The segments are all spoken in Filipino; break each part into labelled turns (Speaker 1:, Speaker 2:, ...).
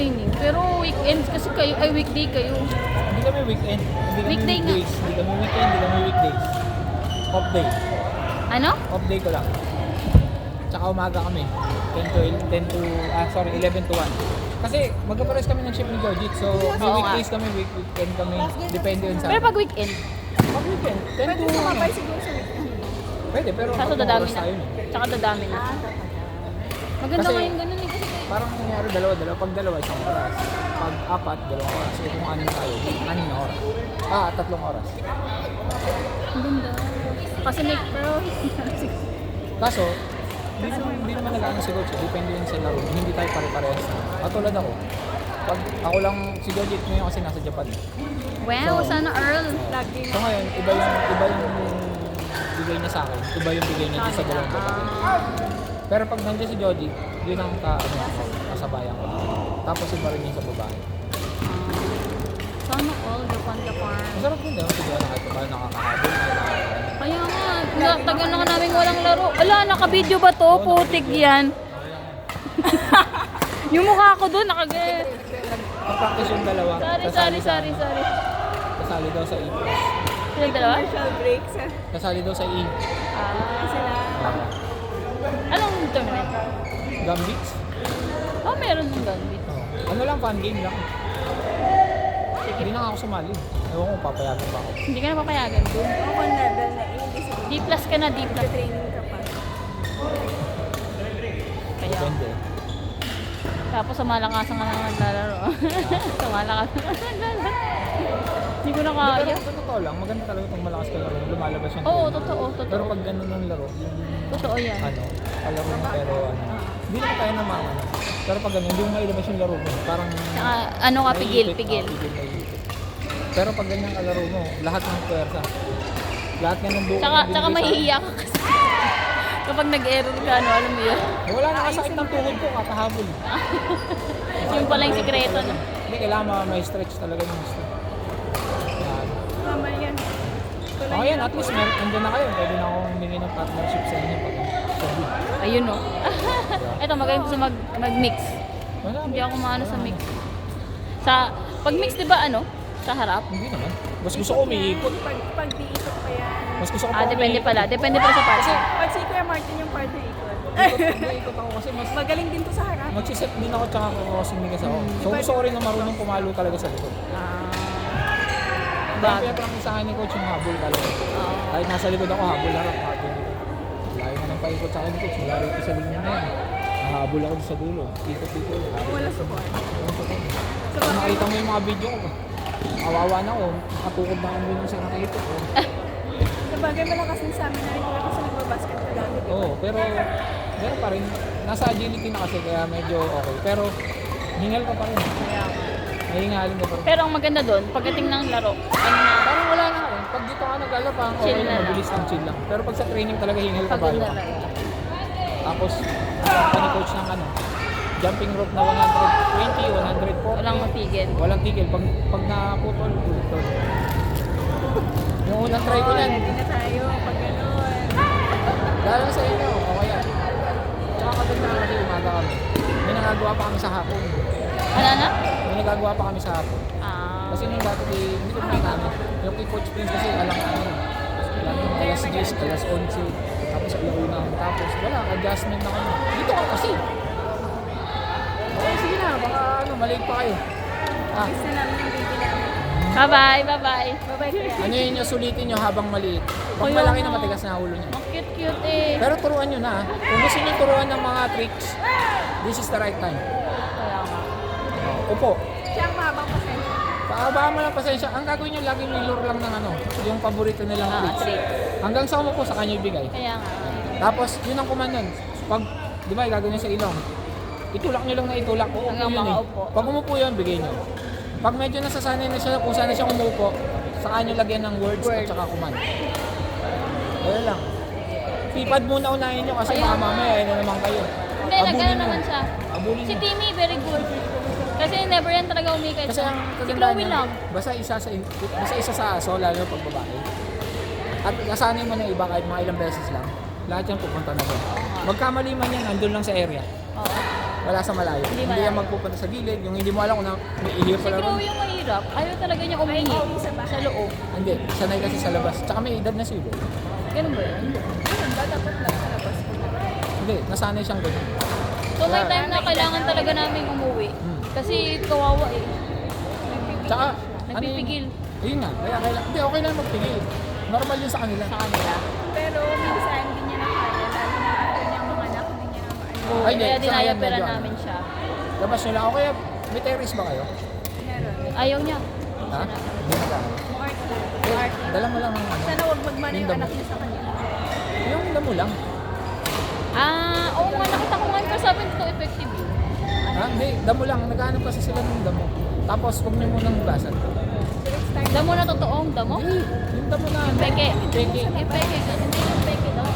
Speaker 1: training. Pero weekends kasi kayo, ay weekday kayo.
Speaker 2: Hindi kami weekend. Hindi kami
Speaker 1: Weekday nga.
Speaker 2: weekdays. Hindi kami weekend, hindi kami weekdays. Off day.
Speaker 1: Ano?
Speaker 2: Off day ko lang. Tsaka umaga kami. 11 to 1. Kasi magkapares kami ng shift ni Georgie. So, may
Speaker 1: Oo
Speaker 2: weekdays kami, weekend kami. Depende yun sa...
Speaker 1: Pero pag weekend,
Speaker 2: Pag weekend, 10
Speaker 3: Pwede
Speaker 2: to 1.
Speaker 3: sumabay siguro sa weekend.
Speaker 2: Pwede, pero
Speaker 1: kaso
Speaker 2: pag
Speaker 1: dadami
Speaker 2: oras
Speaker 1: na.
Speaker 2: tayo eh.
Speaker 1: Tsaka dadami na. Maganda
Speaker 2: Kasi-
Speaker 1: nga yung ganun eh. Kasi
Speaker 2: Parang nangyari dalawa. Pag dalawa, isang oras. Pag apat, 2 oras. So kung anin tayo, 6 na oras. 3 oras.
Speaker 1: ang ganda. Kasi may pero
Speaker 2: Kaso, hindi naman nag-ano si Coach. Depende yun sa laro. Hindi tayo pare-parehas. Katulad ako. Pag ako lang, si Georgie ngayon kasi nasa Japan.
Speaker 1: wow,
Speaker 2: So,
Speaker 1: sana Earl.
Speaker 3: Lagi
Speaker 2: So ngayon, iba yung bigay niya sa akin. Iba yung bigay niya sa dalawang babae. Pero pag nandiyan si Georgie, yun ang kasabayan ko. Tapos iba rin yun sa babae.
Speaker 1: Sana all Japan.
Speaker 2: Masarap din daw. Siguro nakakahabol.
Speaker 1: Kaya nga, tagal na ka namin walang laro. Ala, naka-video ba to? Putik yan. Yung mukha ko doon, nakagaya.
Speaker 2: Pag-practice yung dalawa.
Speaker 1: Sorry.
Speaker 2: Kasali daw sa E+.
Speaker 1: Silang dalawa?
Speaker 3: commercial breaks.
Speaker 2: Kasali daw sa E.
Speaker 3: Sila.
Speaker 1: Anong tournament?
Speaker 2: Gambits.
Speaker 1: Oh, meron ng gambit.
Speaker 2: Ano lang, fun game lang. Hindi na ako sumali. Ewan ko, papayagan pa ako.
Speaker 1: Hindi ka na papayagan doon.
Speaker 3: Ako level na hindi sa
Speaker 1: D plus ka na, D plus.
Speaker 3: training ka pa.
Speaker 1: Kaya,
Speaker 2: Depende.
Speaker 1: tapos sa malakasan ka na naglalaro. Sa malakasan ka na naglalaro. Hindi ko na kaya.
Speaker 2: Pero sa totoo lang, maganda talaga itong malakas ka laro. Lumalabas yung
Speaker 1: Oo,
Speaker 2: training.
Speaker 1: totoo.
Speaker 2: Pero pag ganun ang laro, yung
Speaker 1: Totoo yan.
Speaker 2: palaro mo pero hindi naman tayo namama. Pero pag ganun, hindi mo mailabas yung laro mo. Parang
Speaker 1: Saka, ano ka, pigil.
Speaker 2: naiipit. Pero pag ganyan kalaro mo, lahat ng pwersa. Lahat nga ng buo.
Speaker 1: Tsaka mahihiya ka kasi. Kapag nag-error ka, ano, alam mo yun?
Speaker 2: Wala nakasakit ng tuhod ko, kakahabol.
Speaker 1: Yung pala yung sikreto, no?
Speaker 2: Hindi, kailangan may stretch talaga yung gusto. Yan.
Speaker 3: Tama yan.
Speaker 2: Okay yan, at least andyan na kayo. Pwede na akong humingi ng partnership sa inyo pag sabi.
Speaker 1: Ayun, no? Eto, magaling ko sa mag-mix.
Speaker 2: Wala,
Speaker 1: Hindi ako maano sa mix. Pag-mix, di ba, ano? Sa harap?
Speaker 2: hindi naman. Mas gusto ko umiikot.
Speaker 3: Pag diikot pa yan.
Speaker 2: Mas gusto ko pa
Speaker 1: Depende
Speaker 2: umiikot.
Speaker 1: pala. Depende pala sa party.
Speaker 3: Pag si Kuya Martin yung partner ikot.
Speaker 2: Umiikot ako kasi mas
Speaker 3: Magaling din to sa harap.
Speaker 2: magsiset din ako tsaka crossing mix ako. So gusto ko rin na marunong pumalo talaga sa likod. Kaya pinapractice sa akin ni coach yung habol talaga. Kahit nasa likod ako, habol harap, habol likod. Layo nga ng paikot sa akin ni coach. Wala rin ko sa linya na yan. Nahabol ako sa dulo. Ikot-ikot.
Speaker 3: Wala support.
Speaker 2: Kung nakita mo yung mga video ko, kawawa na ako. Nakatukod na kami yung sa nakikita ko.
Speaker 3: Sabagay malakas din sa amin na rin kasi nagbabasket ka dati.
Speaker 2: Oo, pero meron pa rin. Nasa agility na kasi kaya medyo okay. Pero hingal ka pa rin. Mahingalin ka pa rin.
Speaker 1: Pero ang maganda doon, pagdating ng laro, ano na,
Speaker 2: Parang wala na rin. Pag dito ka nag-alap, parang
Speaker 1: Chill
Speaker 2: okay
Speaker 1: na
Speaker 2: lang,
Speaker 1: lang.
Speaker 2: mabilis lang, chill lang. Pero pag sa training talaga hingal ka
Speaker 1: pagod
Speaker 2: bayo
Speaker 1: na
Speaker 2: ka.
Speaker 1: lang.
Speaker 2: Tapos, ni coach ng jumping rope na 120, 140.
Speaker 1: Walang mapigil.
Speaker 2: Walang tigil. Pag naputol, putol. Yung unang try ko yan,
Speaker 3: Ready na tayo pag gano'n.
Speaker 2: lalo sa inyo, okay yan. Tsaka maganda kasi umaga kami. May nagagawa pa kami sa hapon.
Speaker 1: Ano na?
Speaker 2: May nagagawa pa kami sa hapon. Kasi nung dati, hindi ko namin. Yung kay Coach Prince kasi alam alas 10, alas 11, tapos alauna. Tapos wala, adjustment na kami. Dito ka kasi. Okay, sige na, baka maliit pa kayo.
Speaker 3: Gusto namin yung baby namin.
Speaker 1: Bye-bye.
Speaker 3: Bye-bye Kuya.
Speaker 2: Ano yun yung sulitin nyo habang maliit? Pag
Speaker 1: Ayun
Speaker 2: malaki
Speaker 1: nga.
Speaker 2: na matigas na ulo nyo.
Speaker 1: Ang cute eh.
Speaker 2: Pero turuan nyo na. Kung gusto nyo turuan ng mga tricks, this is the right time.
Speaker 1: Kaya nga.
Speaker 2: Upo.
Speaker 3: Siya ang mahabang pasensya.
Speaker 2: Paabaan mo lang pasensya. Ang gagawin nyo lagi nilure lang ng yung paborito nilang tricks.
Speaker 1: Trick.
Speaker 2: Hanggang sa umupo sa kanya ibigay.
Speaker 1: Kaya nga.
Speaker 2: Tapos, yun ang command nun. Pag, di ba, gagawin nyo sa ilong. Itulak nyo lang na itulak. Uupo
Speaker 1: Hanggang
Speaker 2: yun eh.
Speaker 1: makaupo.
Speaker 2: Pag umupo yun, bigay nyo. Pag medyo nasasanay na siya, kung saan na siya umupo, saka nyo lagyan ng words at saka command. Kaya lang. Pipad muna unahin nyo kasi baka mamaya, na naman kayo.
Speaker 1: Hindi,
Speaker 2: Abulin
Speaker 1: nag-ano
Speaker 2: nyo.
Speaker 1: naman siya.
Speaker 2: Abulin
Speaker 1: Si
Speaker 2: nyo.
Speaker 1: Timmy, very good. Kasi never yan talaga umikay.
Speaker 2: Kasi ang
Speaker 1: Si
Speaker 2: kagandaan
Speaker 1: Chloe
Speaker 2: niya,
Speaker 1: lang.
Speaker 2: basta isa sa aso, lalo pag babae. At nasanay mo na iba kahit mga ilang beses lang, lahat yan pupunta na doon. Magkamali man yan, andun lang sa area.
Speaker 1: Oo.
Speaker 2: wala sa malayo.
Speaker 1: Hindi
Speaker 2: Hindi
Speaker 1: malayo.
Speaker 2: yan magpupunta sa gilid, yung hindi mo alam kung may ihip
Speaker 1: Si
Speaker 2: pala
Speaker 1: Crow
Speaker 2: ron.
Speaker 1: yung mahirap. Ayaw talaga niya umihi sa loob.
Speaker 2: Hindi, sanay kasi sa labas. Tsaka may edad na siguro.
Speaker 1: Ganun ba yun?
Speaker 3: Ayun ba, dapat lang sa labas ko na.
Speaker 2: Hindi, nasanay siyang ganun.
Speaker 1: So may time na kailangan talaga namin umuwi. Kasi kawawa eh.
Speaker 2: Tsaka,
Speaker 1: Nagpipigil
Speaker 2: Yun nga, kaya hindi, okay lang magpigil. Normal yun sa kanila.
Speaker 1: sa kanila.
Speaker 3: Pero minsan hindi niya na kaya, lalo na after niyang mga anak, hindi niya na maano.
Speaker 1: Oo,
Speaker 2: Ay, hindi.
Speaker 1: kaya
Speaker 2: Sa
Speaker 1: dinayapera
Speaker 2: ayan, medyo
Speaker 1: namin siya.
Speaker 2: Labas nyo lang. O kaya, may terrace ba kayo?
Speaker 3: Meron.
Speaker 1: Ayaw niya.
Speaker 2: Ha? Hindi na ba?
Speaker 3: Art lang.
Speaker 2: Eh, dala mo lang ng ano.
Speaker 3: Sana huwag magmana yung
Speaker 2: Yung damo.
Speaker 3: anak niya sa kanya.
Speaker 2: Yung damo lang.
Speaker 1: Oo nga, nakita ko nga pero sabi nito effective yun.
Speaker 2: Ha? Hindi, damo lang. Naghahanap kasi sila ng damo. Tapos, huwag nyo munang hugasan.
Speaker 3: So next time,
Speaker 1: Damo na totoong damo?
Speaker 2: Hindi, yung damo na.
Speaker 1: Peke.
Speaker 2: Peke.
Speaker 1: Yung peke. Hindi yung peke daw.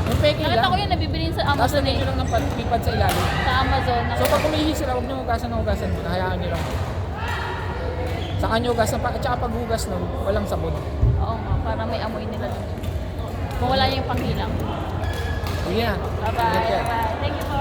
Speaker 2: Yung peke
Speaker 1: Nakita
Speaker 2: lang.
Speaker 1: ko yun, nabibilin sa
Speaker 2: Tapos,
Speaker 1: Amazon
Speaker 2: lagyan
Speaker 1: eh.
Speaker 2: nyo lang ng pipad sa ilalim.
Speaker 1: Sa Amazon.
Speaker 2: So, pag umihi sila, huwag nyo hugasan ng hugasan mo. Hayaan nyo lang. Saka nyo hugasan pa. At saka pag hugas nun, walang sabon.
Speaker 1: Oo nga, para may amoy nila dun. Kung wala yung panghilang.
Speaker 2: Sige na.
Speaker 1: Bye-bye.
Speaker 2: Ingat ka.
Speaker 1: Bye-bye. Thank you po.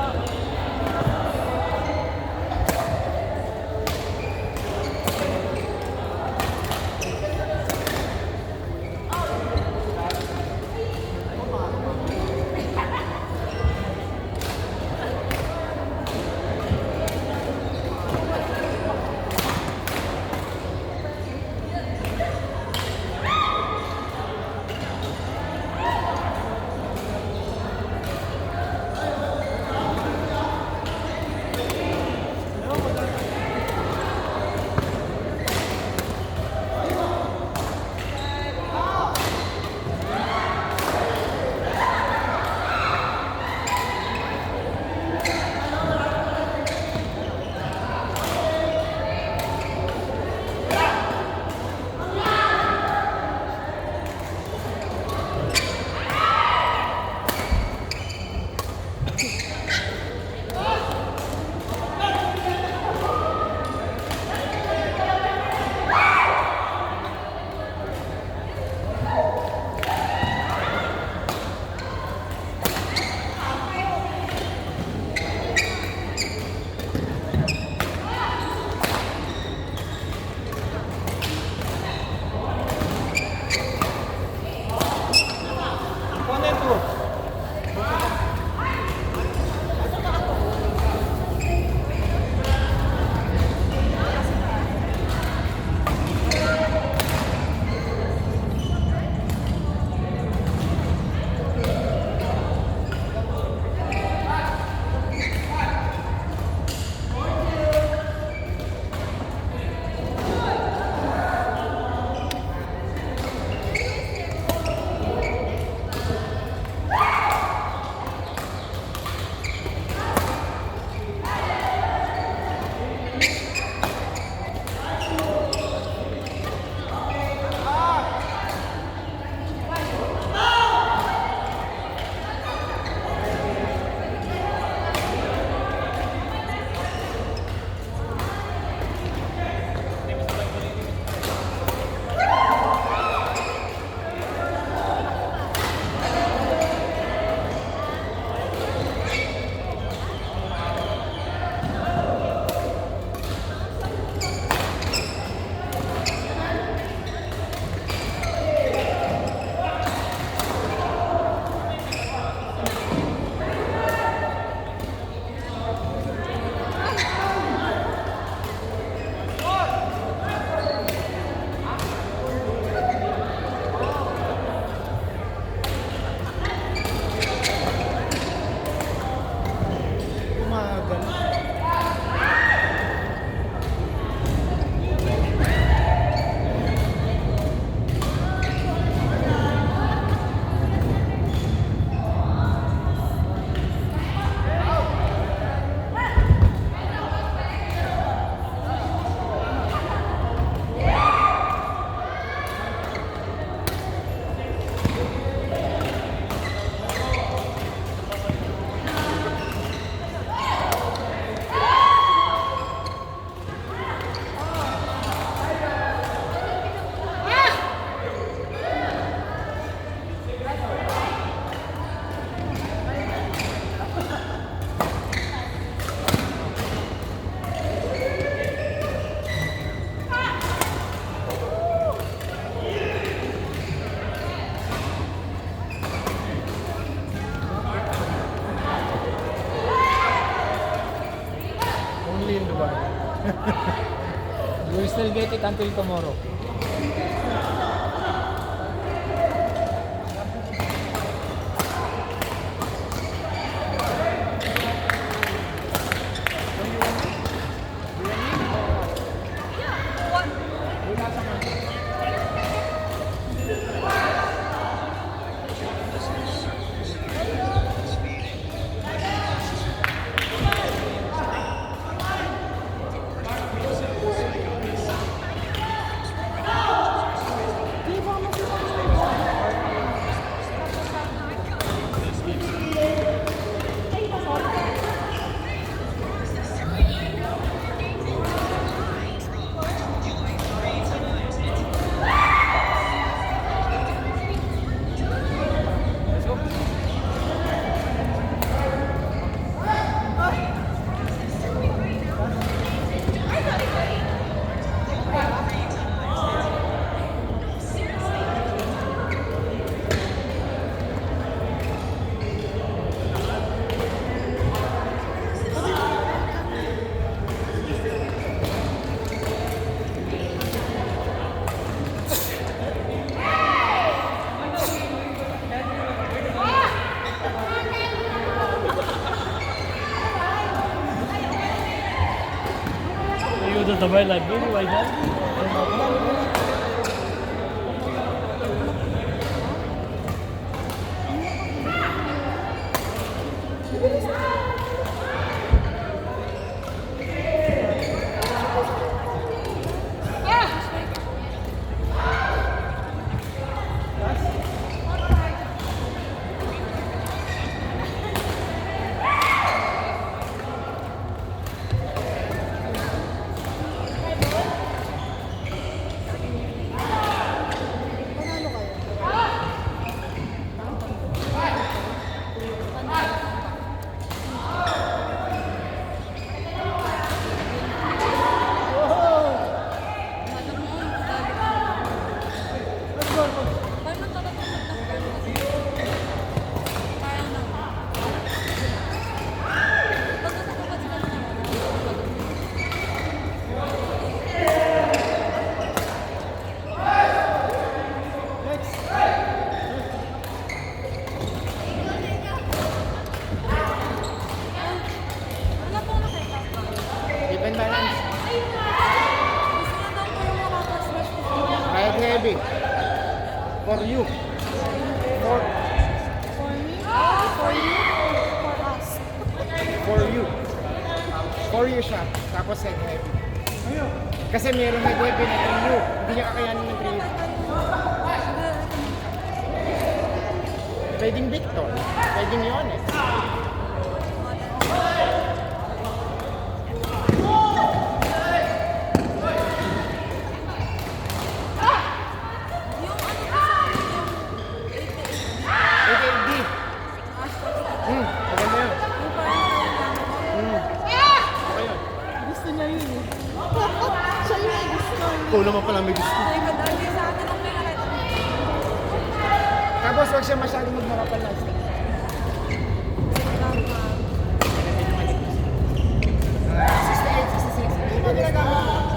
Speaker 2: You will still get it until tomorrow.
Speaker 4: You just the like baby like that.
Speaker 5: Even balance. Right heavy. For you. For for you. For you siya. Tapos head heavy. Kasi mayroong head heavy na 3U. Hindi niya kakayanin ng 3U. Pwedeng Victor. Pwedeng Yones. Maganda yun.
Speaker 3: Gusto niya yun eh. Siya yung may gusto.
Speaker 5: Ikaw naman pala may gusto. Tapos huwag siya masyadong magmarapal na. Ah, 68, 66. Ano ba ginagamit mo?